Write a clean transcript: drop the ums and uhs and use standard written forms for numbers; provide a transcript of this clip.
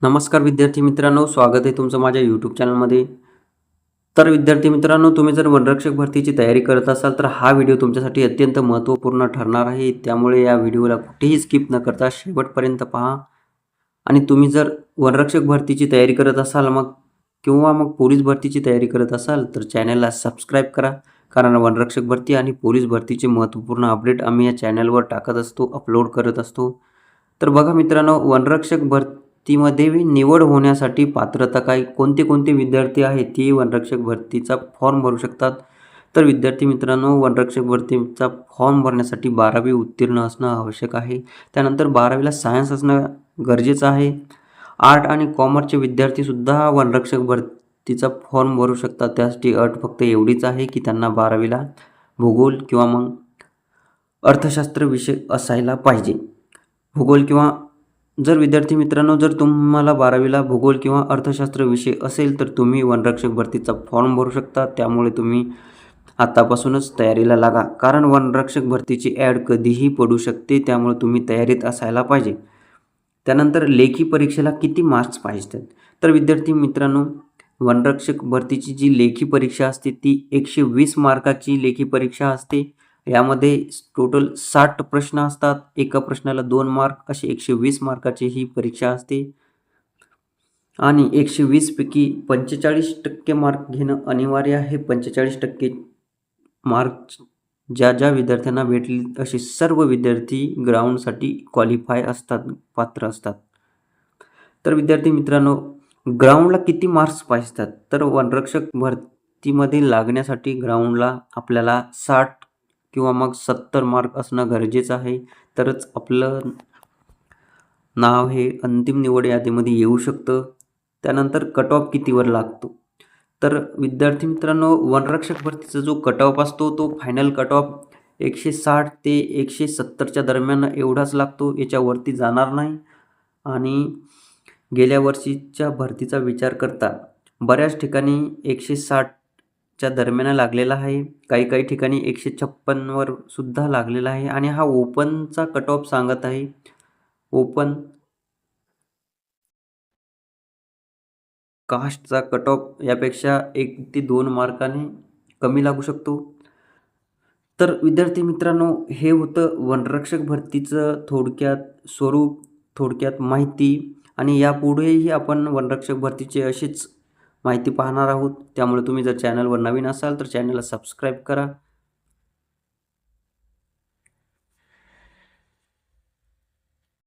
नमस्कार विद्यार्थी मित्रांनो, स्वागत आहे तुमचं माझ्या यूट्यूब चॅनलमध्ये. तर विद्यार्थी मित्रांनो, तुम्ही जर वनरक्षक भरतीची तयारी करत असाल तर हा व्हिडिओ तुमच्यासाठी अत्यंत महत्त्वपूर्ण ठरणार आहे. त्यामुळे या व्हिडिओला कुठेही स्किप न करता शेवटपर्यंत पहा. आणि तुम्ही जर वनरक्षक भरतीची तयारी करत असाल किंवा पोलीस भरतीची तयारी करत असाल तर चॅनलला सबस्क्राईब करा. कारण वनरक्षक भरती आणि पोलीस भरतीचे महत्त्वपूर्ण अपडेट आम्ही या चॅनलवर टाकत असतो, अपलोड करत असतो. तर बघा मित्रांनो, वनरक्षक भरतीमध्ये निवड होण्यासाठी पात्रता काय, कोणते विद्यार्थी आहेत ते वनरक्षक भरतीचा फॉर्म भरू शकतात. तर विद्यार्थी मित्रांनो, वनरक्षक भरतीचा फॉर्म भरण्यासाठी 12वी उत्तीर्ण असणं आवश्यक आहे. त्यानंतर 12वीला सायन्स असणं गरजेचं आहे. आर्ट आणि कॉमर्सचे विद्यार्थीसुद्धा वनरक्षक भरतीचा फॉर्म भरू शकतात. त्यासाठी अट फक्त एवढीच आहे की त्यांना 12वीला भूगोल किंवा अर्थशास्त्र विषय असायला पाहिजे. भूगोल किंवा जर विद्यार्थी मित्रांनो, जर तुम्हाला 12वीला भूगोल किंवा अर्थशास्त्र विषय असेल तर तुम्ही वनरक्षक भरतीचा फॉर्म भरू शकता. त्यामुळे तुम्ही आतापासूनच तयारीला लागा. कारण वनरक्षक भरतीची ॲड कधीही पडू शकते. त्यामुळे तुम्ही तयारीत असायला पाहिजे. त्यानंतर लेखी परीक्षेला किती मार्क्स पाहिजेत? तर विद्यार्थी मित्रांनो, वनरक्षक भरतीची जी लेखी परीक्षा असते ती 120 मार्काची लेखी परीक्षा असते. यामध्ये टोटल 60 प्रश्न असतात. एका प्रश्नाला 2 मार्क अशी 120 मार्काची ही परीक्षा असते. आणि 120 पैकी 45% मार्क घेणं अनिवार्य आहे. 45% मार्क ज्या विद्यार्थ्यांना भेटले असे सर्व विद्यार्थी ग्राउंडसाठी क्वालिफाय असतात, पात्र असतात. तर विद्यार्थी मित्रांनो, ग्राउंडला किती मार्क्स पाहिजेत? तर वनरक्षक भरतीमध्ये लागण्यासाठी ग्राउंडला आपल्याला 60 किंवा 70 मार्क असणं गरजेचं आहे. तरच आपलं नाव हे अंतिम निवड यादीमध्ये येऊ शकतं. त्यानंतर कट ऑफ कितीवर लागतो? तर विद्यार्थी मित्रांनो, वनरक्षक भरतीचा जो कट ऑफ असतो तो फायनल कट ऑफ 160 ते 170च्या दरम्यान एवढाच लागतो. याच्यावरती जाणार नाही. आणि गेल्या वर्षीच्या भरतीचा विचार करता बऱ्याच ठिकाणी 160च्या दरम्यान लागलेला आहे. काही ठिकाणी 156 वर सुद्धा लागलेला आहे. आणि हा ओपनचा कट ऑफ सांगत आहे. ओपन कास्टचा कट ऑफ यापेक्षा 1 ते 2 मार्काने कमी लागू शकतो. तर विद्यार्थी मित्रांनो, हे होतं वनरक्षक भरतीचं थोडक्यात स्वरूप, थोडक्यात माहिती. आणि यापुढेही आपण वनरक्षक भरतीची अशीच माहिती पाहणार आहोत. त्यामुळे तुम्ही जर चॅनलवर नवीन असाल तर चॅनलला सबस्क्राईब करा.